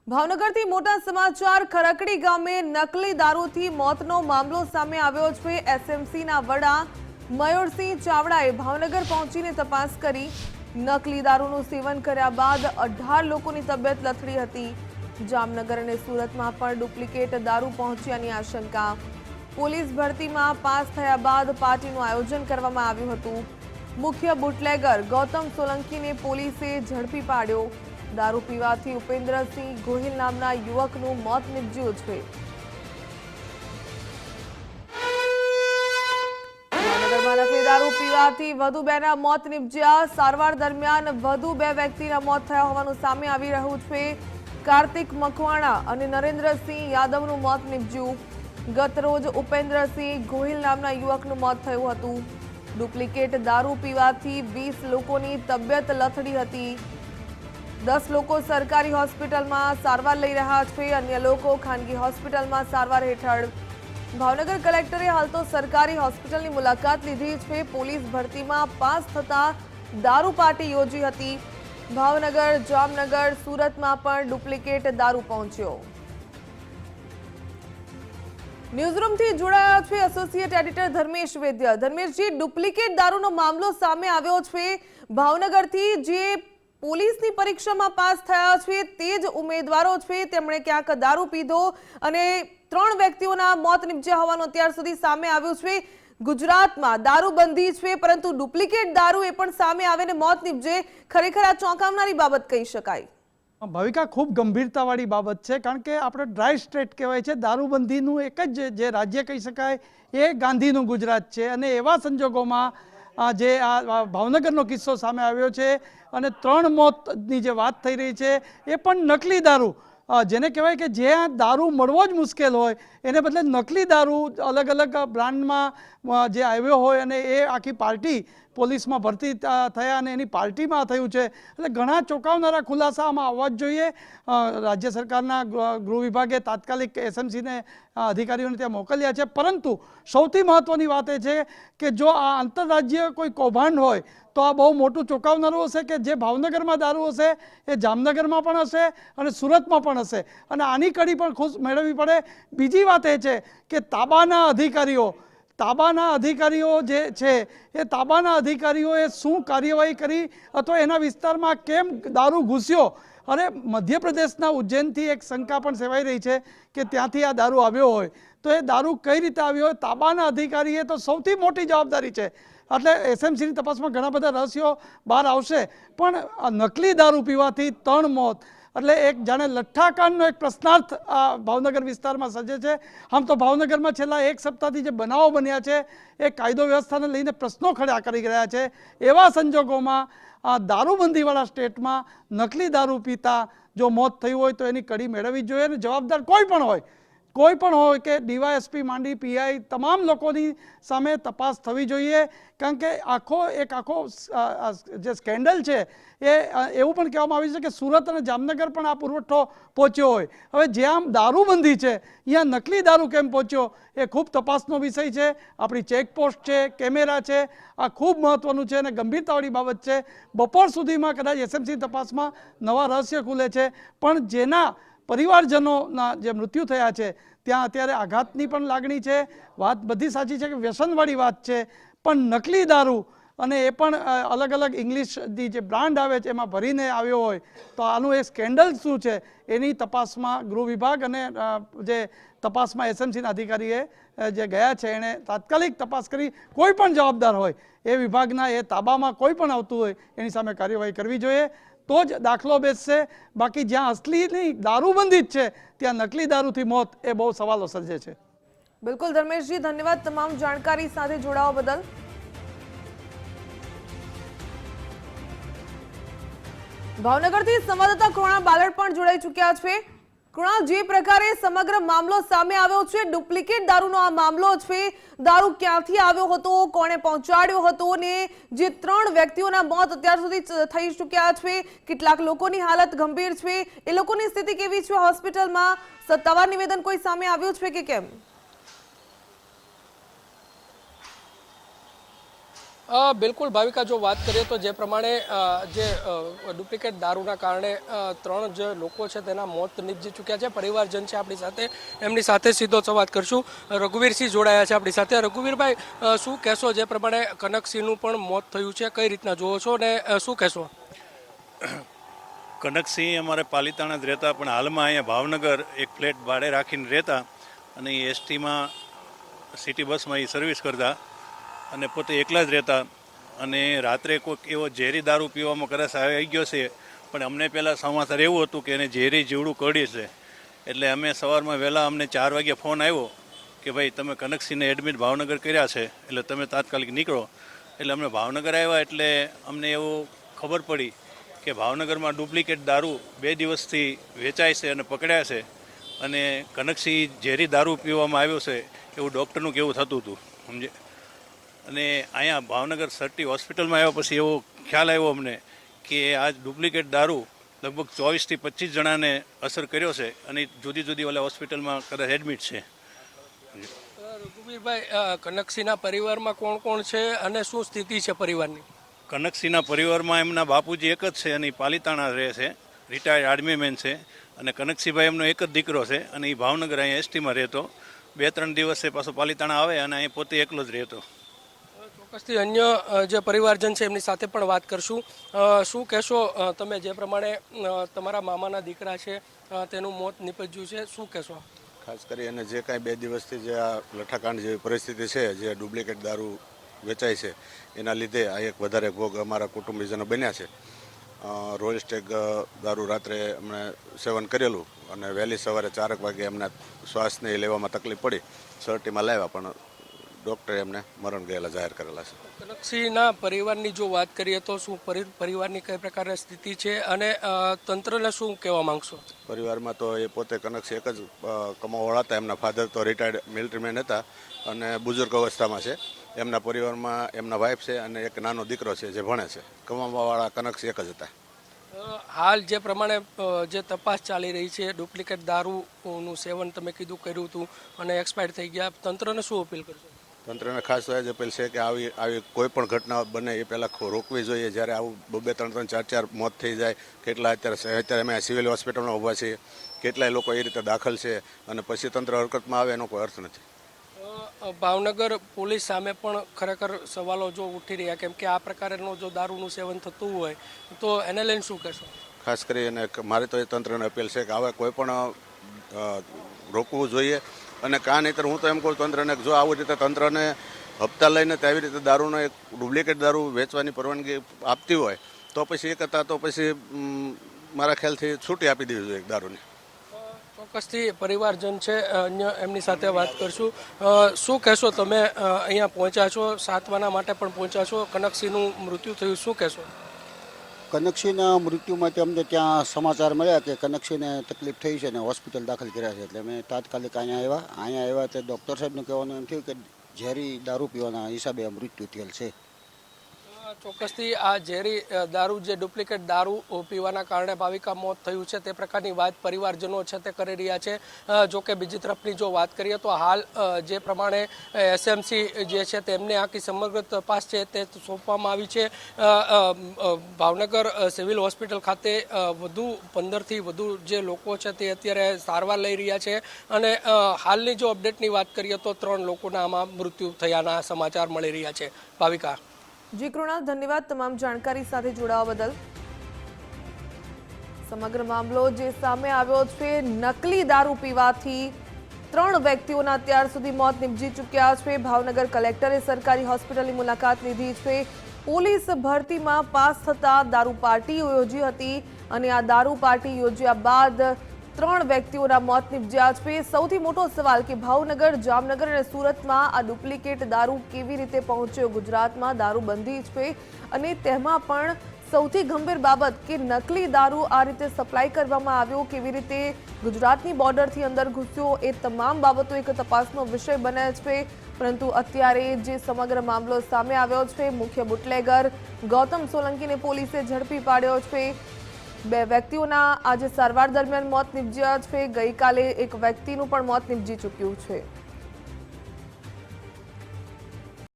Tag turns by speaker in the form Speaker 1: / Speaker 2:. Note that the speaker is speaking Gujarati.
Speaker 1: ભાવનગરથી મોટા સમાચાર ખરકડી ગામે નકલી દારૂથી મોતનો મામલો સામે આવ્યો છે। એસએમસીના વડા મયુરસિંહ ચાવડાએ ભાવનગર પહોંચીને તપાસ કરી। નકલી દારૂનું સેવન કર્યા બાદ 18 લોકોની તબિયત લથડી હતી। જામનગર અને સુરતમાં પણ ડુપ્લિકેટ દારૂ પહોંચ્યાની આશંકા। પોલીસ ભરતીમાં પાસ થયા બાદ પાર્ટીનું આયોજન કરવામાં આવ્યું હતું। મુખ્ય બુટલેગર ગૌતમ સોલંકીને પોલીસે ઝડપી પાડ્યો। दारू पीवाथी उपेन्द्रसिंह गोहिल नामना युवकનું મોત નિપજ્યું છે। ભાવનગરમાં નકલી દારૂ પીવાથી વધુ 2ના મોત નિપજ્યા। સારવાર દરમિયાન વધુ 2 વ્યક્તિના મોત થયા હોવાનું સામે આવી રહ્યું છે। કાર્તિક મકવાણા અને નરેન્દ્રસિંહ યાદવનું મોત નિપજ્યું। ગત રોજ ઉપેન્દ્રસિંહ ગોહિલ નામના યુવકનું મોત થયું હતું। ડુપ્લિકેટ દારૂ પીવાથી 20 લોકોની તબિયત લથડી હતી। 10 લોકો સરકારી હોસ્પિટલમાં સારવાર લઈ રહ્યા છે। અન્ય લોકો ખાનગી હોસ્પિટલમાં સારવાર હેઠળ। ભાવનગર કલેક્ટરે હાલ તો સરકારી હોસ્પિટલની મુલાકાત લીધી છે। પોલીસ ભરતીમાં પાસ થતા દારૂ પાર્ટી યોજી હતી। ભાવનગર, જામનગર, સુરતમાં પણ ડુપ્લિકેટ દારૂ પહોંચ્યો। ન્યૂઝરૂમથી જોડાયા છે એસોસિએટ એડિટર ધર્મેશ વૈદ્ય। ધર્મેશજી, ડુપ્લિકેટ દારૂનો મામલો સામે આવ્યો છે ભાવનગરથી। જે પોલીસની પરીક્ષામાં પાસ થયા છે તે જ ઉમેદવારો છે, તેમણે ક્યાંક દારૂ પીધો અને 3 વ્યક્તિઓના મોત નિપજ્યા હોવાનું અત્યાર સુધી સામે આવ્યું છે। ગુજરાતમાં દારૂબંધી છે, પરંતુ ડુપ્લિકેટ દારૂ એ પણ સામે આવે ને મોત નિપજે, ખરેખર આ ચોંકાવનારી બાબત કહી શકાય।
Speaker 2: ભાવિકા, ખૂબ ગંભીરતાવાળી બાબત છે, કારણ કે આપણે ડ્રાય સ્ટેટ કહેવાય છે। દારૂબંધીનું એક જ જે રાજ્ય કહી શકાય એ ગાંધીનું ગુજરાત છે, અને એવા સંજોગોમાં જે આ ભાવનગરનો કિસ્સો સામે આવ્યો છે અને 3 મોતની જે વાત થઈ રહી છે એ પણ નકલી દારૂ, જેને કહેવાય કે જ્યાં દારૂ મળવો જ મુશ્કેલ હોય એને બદલે નકલી દારૂ અલગ અલગ બ્રાન્ડમાં જે આવ્યો હોય અને એ આખી પાર્ટી પોલીસમાં ભરતી થયા અને એની પાર્ટીમાં થયું છે। એટલે ઘણા ચોંકાવનારા ખુલાસા આમાં આવવા જ જોઈએ। રાજ્ય સરકારના ગૃહ વિભાગે તાત્કાલિક એસએમસીને અધિકારીઓને ત્યાં મોકલ્યા છે, પરંતુ સૌથી મહત્ત્વની વાત એ છે કે જો આ આંતરરાજ્ય કોઈ કૌભાંડ હોય તો આ બહુ મોટું ચોંકાવનારું હશે કે જે ભાવનગરમાં દારૂ હશે એ જામનગરમાં પણ હશે અને સુરતમાં પણ હશે, અને આની કડી પણ ખુશ મેળવવી પડે। બીજી વાત એ છે કે તાબાના અધિકારીઓ જે છે એ તાબાના અધિકારીઓએ શું કાર્યવાહી કરી અથવા એના વિસ્તારમાં કેમ દારૂ ઘૂસ્યો। અને મધ્યપ્રદેશના ઉજ્જૈનથી એક શંકા પણ સેવાઈ રહી છે કે ત્યાંથી આ દારૂ આવ્યો હોય, તો એ દારૂ કઈ રીતે આવ્યો હોય તાબાના અધિકારીએ તો સૌથી મોટી જવાબદારી છે। એટલે એસએમસીની તપાસમાં ઘણા બધા રહસ્યો બહાર આવશે, પણ નકલી દારૂ પીવાથી 3 મોત એટલે એક જાણે લઠ્ઠાકાંડનો એક પ્રશ્નાર્થ આ ભાવનગર વિસ્તારમાં સર્જે છે। આમ તો ભાવનગરમાં છેલ્લા 1 સપ્તાહથી જે બનાવો બન્યા છે એ કાયદો વ્યવસ્થાને લઈને પ્રશ્નો ખડા કરી રહ્યા છે। એવા સંજોગોમાં આ દારૂબંધીવાળા સ્ટેટમાં નકલી દારૂ પીતા જો મોત થયું હોય તો એની કડી મેળવવી જોઈએ, અને જવાબદાર કોઈ પણ હોય કે ડીવાયએસપી માંડી પીઆઈ, તમામ લોકોની સામે તપાસ થવી જોઈએ। કારણ કે આખો જે સ્કેન્ડલ છે એ એવું પણ કહેવામાં આવ્યું છે કે સુરત અને જામનગર પણ આ પુરવઠો પહોંચ્યો હોય। હવે જ્યાં દારૂબંધી છે ત્યાં નકલી દારૂ કેમ પહોંચ્યો એ ખૂબ તપાસનો વિષય છે। આપણી ચેકપોસ્ટ છે, કેમેરા છે, આ ખૂબ મહત્ત્વનું છે અને ગંભીરતાવાળી બાબત છે। બપોર સુધીમાં કદાચ એસએમસી તપાસમાં નવા રહસ્ય ખુલે છે, પણ જેના પરિવારજનોના જે મૃત્યુ થયા છે ત્યાં અત્યારે આઘાતની પણ લાગણી છે। વાત બધી સાચી છે કે વ્યસનવાળી વાત છે, પણ નકલી દારૂ અને એ પણ અલગ અલગ ઇંગ્લિશની જે બ્રાન્ડ આવે છે એમાં ભરીને આવ્યો હોય તો આનું એ સ્કેન્ડલ શું છે એની તપાસમાં ગૃહ વિભાગ અને જે તપાસમાં એસએમસીના અધિકારીએ જે ગયા છે એણે તાત્કાલિક તપાસ કરી કોઈ પણ જવાબદાર હોય એ વિભાગના એ તાબામાં કોઈ પણ આવતું હોય એની સામે કાર્યવાહી કરવી જોઈએ, તો જ દાખલો બેસશે। બાકી જ્યાં અસલીની દારૂબંધી જ છે ત્યાં નકલી દારૂથી મોત એ બહુ સવાલો સર્જે છે।
Speaker 1: બિલકુલ ધર્મેશજી, ધન્યવાદ તમામ જાણકારી સાથે જોડાવા બદલ। ભાવનગરથી સંવાદદાતા કૃણાલ બાલડ પણ જોડાઈ ચૂક્યા છે। કૃણાલ, જે પ્રકારે સમગ્ર મામલો સામે આવ્યો છે, ડુપ્લિકેટ દારૂનો આ મામલો છે, દારૂ ક્યાંથી આવ્યો હતો, કોણે પહોંચાડ્યો હતો, ને જે 3 વ્યક્તિઓના મોત અત્યાર સુધી થઈ ચૂક્યા છે, કેટલાક લોકોની હાલત ગંભીર છે, એ લોકોની સ્થિતિ કેવી છે હોસ્પિટલમાં, સત્તાવાર નિવેદન કોઈ સામે આવ્યું છે કે કેમ?
Speaker 3: બિલકુલ ભાવિકા, જો વાત કરીએ તો જે પ્રમાણે જે ડુપ્લિકેટ દારૂના કારણે 3 જે લોકો છે તેના મોત નીપજી ચૂક્યા છે. પરિવારજન છે આપણી સાથે, એમની સાથે સીધો સંવાદ કરશું. રઘુવીરસિંહ જોડાયા છે આપણી સાથે. રઘુવીરભાઈ, શું કહેશો? જે પ્રમાણે કનકસિંહનું પણ મોત થયું છે, કઈ રીતના જોવો છો અને શું કહેશો?
Speaker 4: કનકસિંહ અમારે પાલિતાણા જ રહેતા, પણ હાલમાં અહીંયા ભાવનગર એક ફ્લેટ ભાડે રાખીને રહેતા અને એ એસટીમાં સિટી બસમાં એ સર્વિસ કરતા અને પોતે એકલા જ રહેતા. અને રાત્રે કોઈક એવો ઝેરી દારૂ પીવામાં કદાચ આવી ગયો છે, પણ અમને પહેલાં સમાચાર એવું હતું કે એને ઝેરી જીવડું કરડી છે. એટલે અમે સવારમાં વહેલા અમને 4 વાગ્યે ફોન આવ્યો કે ભાઈ તમે કનકસિંહને એડમિટ ભાવનગર કર્યા છે, એટલે તમે તાત્કાલિક નીકળો. એટલે અમે ભાવનગર આવ્યા એટલે અમને એવું ખબર પડી કે ભાવનગરમાં ડુપ્લિકેટ દારૂ 2 દિવસથી વેચાય છે અને પકડ્યા છે. અને કનકસિંહ ઝેરી દારૂ પીવામાં આવ્યો છે એવું ડૉક્ટરનું કહેવું થતું હતું, સમજે. અને અહીંયા ભાવનગર સરટી હોસ્પિટલમાં આવ્યા પછી એવો ખ્યાલ આવ્યો અમને કે આ ડુપ્લિકેટ દારૂ લગભગ 24 થી 25 જણાને અસર કર્યો છે અને જુદી જુદી ઓલા હોસ્પિટલમાં કદાચ એડમિટ છે.
Speaker 3: રઘુવીરભાઈ, કનકસિંહના પરિવારમાં કોણ કોણ છે અને શું સ્થિતિ છે પરિવારની?
Speaker 4: કનકસિંહના પરિવારમાં એમના બાપુજી એક જ છે અને એ પાલિતાણા રહે છે, રિટાયર્ડ આર્મી મેન છે. અને કનકસિંહભાઈ એમનો એક જ દીકરો છે અને એ ભાવનગર અહીંયા એસટીમાં રહેતો. 2-3 દિવસે પાછો પાલિતાણા આવે અને અહીં પોતે એકલો જ રહેતો.
Speaker 3: ચોક્કસથી અન્ય જે પરિવારજન છે એમની સાથે પણ વાત કરશું. શું કહેશો તમે? જે પ્રમાણે તમારા મામાના દીકરા છે તેનું મોત નીપજ્યું છે, શું કહેશો?
Speaker 5: ખાસ કરી અને જે કાંઈ 2 દિવસથી જે આ લઠ્ઠાકાંડ જેવી પરિસ્થિતિ છે, જે ડુપ્લિકેટ દારૂ વેચાય છે, એના લીધે આ એક વધારે ભોગ અમારા કુટુંબીજનો બન્યા છે. રોયલ સ્ટેગ દારૂ રાત્રે અમને સેવન કરેલું અને વહેલી સવારે 4 વાગે એમને શ્વાસને લેવામાં તકલીફ પડી. સરટીમાં લાવ્યા પણ ડૉક્ટરે એમને મરણ ગયેલા જાહેર કરેલા છે.
Speaker 3: કનકસિંહના પરિવારની જો વાત કરીએ તો શું પરિવારની કઈ પ્રકારની સ્થિતિ છે અને તંત્રને શું કહેવા માંગશો?
Speaker 5: પરિવારમાં તો એ પોતે કનકસિંહ એક જ કમાવાવાળા હતા. એમના ફાધર તો રિટાયર્ડ મિલિટરીમેન હતા અને બુઝુર્ગ અવસ્થામાં છે. એમના પરિવારમાં એમના વાઈફ છે અને એક નાનો દીકરો છે જે ભણે છે. કમાવાવાળા કનકસિંહ એક જ હતા.
Speaker 3: હાલ જે પ્રમાણે જે તપાસ ચાલી રહી છે, ડુપ્લિકેટ દારૂનું સેવન તમે કીધું કર્યું હતું અને એક્સપાયર થઈ ગયા, તંત્રને શું અપીલ કરશો?
Speaker 5: તંત્રને ખાસ તો એ જ અપીલ છે કે આવી કોઈ પણ ઘટના બને એ પહેલાં રોકવી જોઈએ. જ્યારે આવું 2-3, 4 મોત થઈ જાય, કેટલા અત્યારે અમે સિવિલ હોસ્પિટલમાં ઊભા છીએ, કેટલાય લોકો એ રીતે દાખલ છે અને પછી તંત્ર હરકતમાં આવે એનો કોઈ અર્થ નથી.
Speaker 3: ભાવનગર પોલીસ સામે પણ ખરેખર સવાલો જો ઉઠી રહ્યા, કેમ કે આ પ્રકારનું જો દારૂનું સેવન થતું હોય તો એને લઈને શું કહેશો?
Speaker 5: ખાસ કરીને મારી તો એ તંત્રને અપીલ છે કે હવે કોઈ પણ રોકવું જોઈએ. અને નહીંતર હું તો એમ કહું તંત્રને, જો આવી રીતે તંત્રને હપ્તા લઈને તેવી રીતે દારૂનો એક ડુપ્લિકેટ દારૂ વેચવાની પરવાનગી આપતી હોય તો પછી એ કરતાં તો પછી મારા ખ્યાલથી છૂટી આપી દેવી જોઈએ દારૂની.
Speaker 3: ચોક્કસથી પરિવારજન છે અન્ય એમની સાથે વાત કરશું. શું કહેશો તમે? અહીંયા પહોંચ્યા છો, સાંત્વના માટે પણ પહોંચ્યા છો, કનકસિંહનું મૃત્યુ થયું, શું કહેશો?
Speaker 6: કનકસિંહના મૃત્યુમાંથી અમને ત્યાં સમાચાર મળ્યા કે કનકસિંહને તકલીફ થઈ છે અને હોસ્પિટલ દાખલ કર્યા છે. એટલે અમે તાત્કાલિક અહીંયા આવ્યા તે ડૉક્ટર સાહેબનું કહેવાનું એમ થયું કે ઝેરી દારૂ પીવાના હિસાબે મૃત્યુ થયેલ છે.
Speaker 3: ચોક્કસથી આ ઝેરી દારૂ, જે ડુપ્લિકેટ દારૂ પીવાના કારણે ભાવિકા મોત થયું છે તે પ્રકારની વાત પરિવારજનો છે તે કરી રહ્યા છે. જો કે બીજી તરફની જો વાત કરીએ તો હાલ જે પ્રમાણે એસએમસી જે છે તેમને આખી સમગ્ર તપાસ છે તે સોંપવામાં આવી છે. ભાવનગર સિવિલ હોસ્પિટલ ખાતે વધુ 15થી વધુ જે લોકો છે તે અત્યારે સારવાર લઈ રહ્યા છે અને હાલની જો અપડેટની વાત કરીએ તો 3 લોકોના આમાં મૃત્યુ થયાના સમાચાર મળી રહ્યા છે. ભાવિકા.
Speaker 1: જી કૃણાલ, ધન્યવાદ તમામ જાણકારી સાથે જોડાવા બદલ. સમગ્ર મામલો જે સામે આવ્યો છે, નકલી દારૂ પીવાથી 3 વ્યક્તિઓના અત્યાર સુધી મોત નીપજી ચૂક્યા છે. ભાવનગર કલેક્ટરે સરકારી હોસ્પિટલની મુલાકાત લીધી છે. પોલીસ ભરતીમાં પાસ થતા દારૂ પાર્ટી યોજી હતી અને આ દારૂ પાર્ટી યોજ્યા બાદ 3 વ્યક્તિઓના મોત નીપજ્યા છે. સૌથી મોટો સવાલ કે ભાવનગર, જામનગર અને સુરતમાં આ ડુપ્લિકેટ દારૂ કેવી રીતે પહોંચ્યો? ગુજરાતમાં દારૂબંધી છે અને તેમાં પણ સૌથી ગંભીર બાબત કે નકલી દારૂ આ રીતે સપ્લાય કરવામાં આવ્યો, કેવી રીતે ગુજરાતની બોર્ડરથી અંદર ઘૂસ્યો, એ તમામ બાબતો એક તપાસનો વિષય બને છે. પરંતુ અત્યારે જે સમગ્ર મામલો સામે આવ્યો છે, મુખ્ય બુટલેગર ગૌતમ સોલંકીને પોલીસે ઝડપી પાડ્યો છે. 2 વ્યક્તિઓના આજે સારવાર દરમિયાન મોત નીપજ્યા છે. ગઈકાલે એક વ્યક્તિનું પણ મોત નીપજી ચૂક્યું છે.